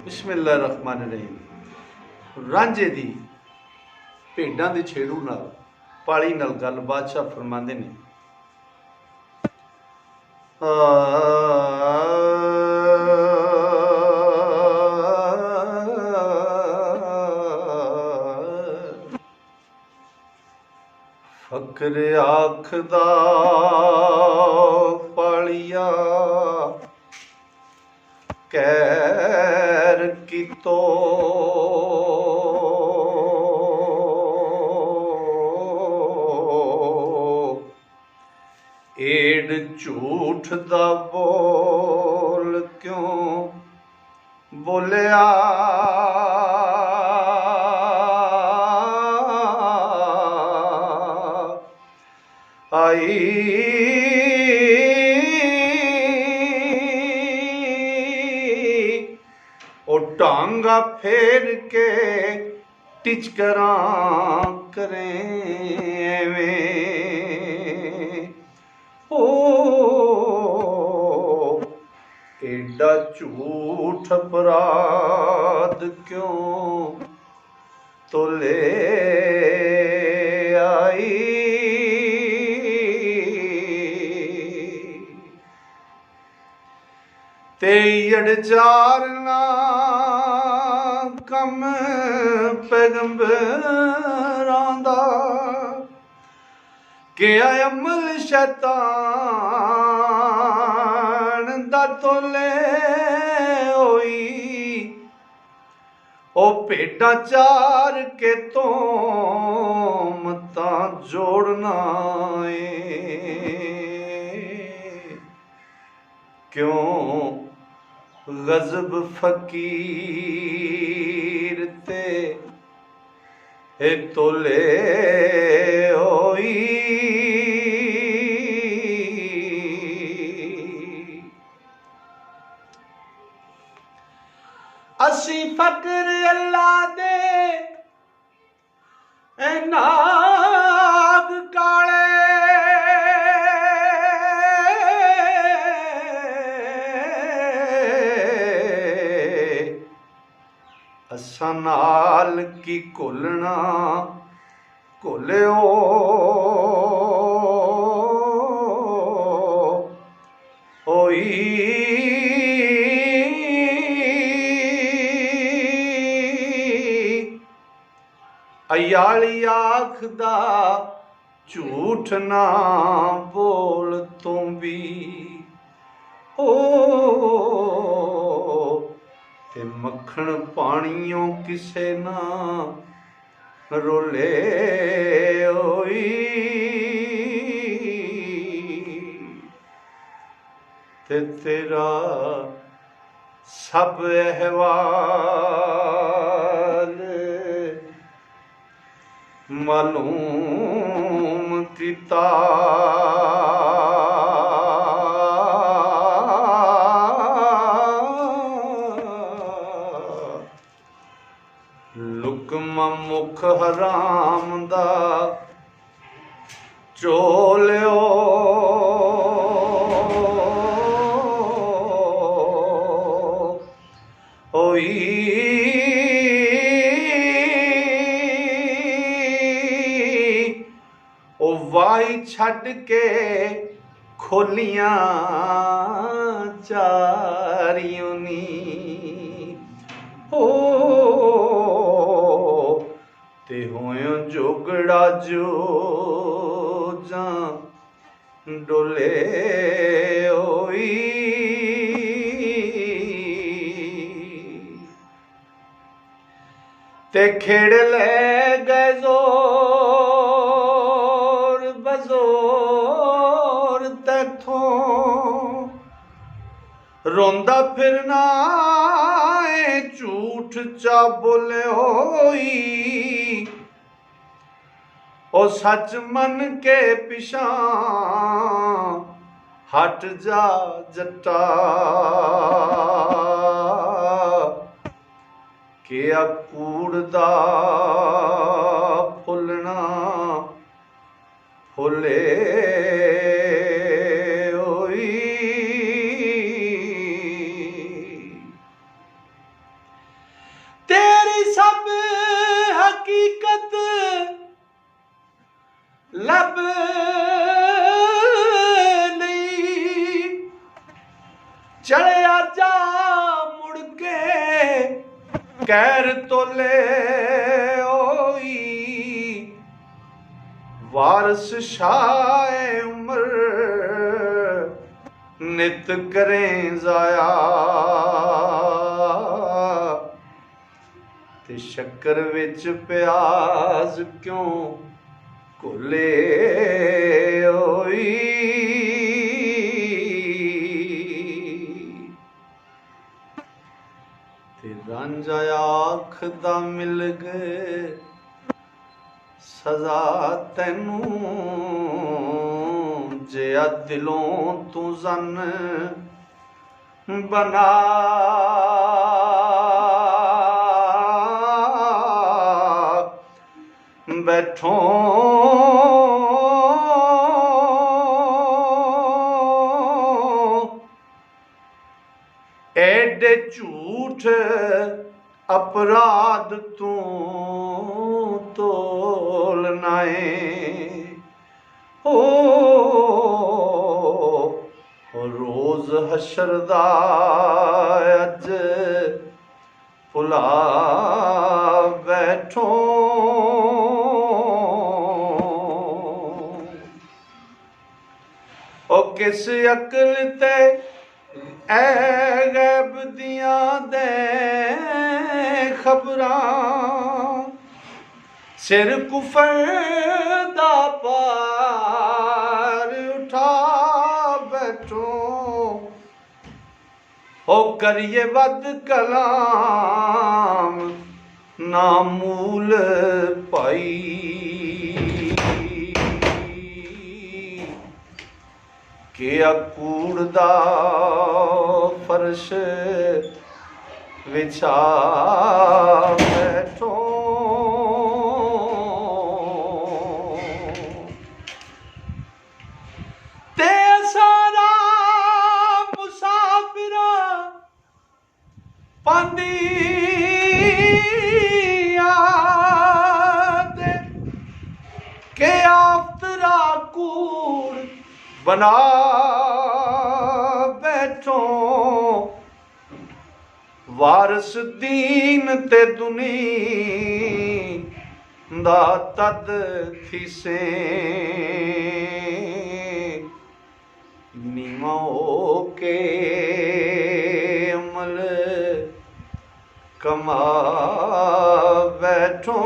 बिस्मिल्लाहिर्रहमानिर्रहीम। रांझे दी भेडां दे छेड़ू नाल पाली नाल गल बादशाह फरमांदे ने। फकर आखदा पालिया कैर कीतो एड झूठ दा बोल क्यों बोलिया आई ओ टांगा फेर के टिचकरा करें ओ एडा झूठ अपराध क्यों तो ले आई ते अड़चारना कम पैगंबरां दा के अमल शैतान दा तोले होई ओ भेडां चार के तो मतां जोड़ना क्यों गज़ब फकीर ते तोले होई असी फकर अल्लाह दे नाग काले असा नाल की घुलना घुलियो होई अयाली आखदा झूठ ना बोल तू भी ओ ते मक्खण पानियों किसे ना रोले होई ते तेरा सब अहवाल मालूम किता लुकमा मुख हराम दा चोलियो होई ओ वाई छड़ के खोलियां चारियों नी ओ ते होयो जोगड़ा जो जा डोले होई ते खेड़ ले गए जोर बजोर तैथों रोंदा फिरना झूठ चा बोले होई ओ सच मन के पिछा हट जा जट्टा के कूड़दा फुलना फुले होई कैर तोले ओई वारस शाए उमर नित करें जाया ते शक्कर विच प्याज क्यों घोले ओई ते रांझा आखदा मिल गए सजा तैनू जिया दिलों तू जन बना बैठो एडे झूठ अपराध तू तोलनाए हो रोज हशर दा अज भुला बैठो ओ किस अकल ते ऐ गैब दियां दे खबरां सिर कुफर दा पार उठा बैठो हो करिए वद कलाम नामूल पाई के कूड़ दा फर्श विछा बैठो ते सारा मुसाफिरा पांदी आदे के आफतरा कूड़ बना बैठो वारस दीन ते दुनी दा तद थीसे नीवा के अमल कमा बैठो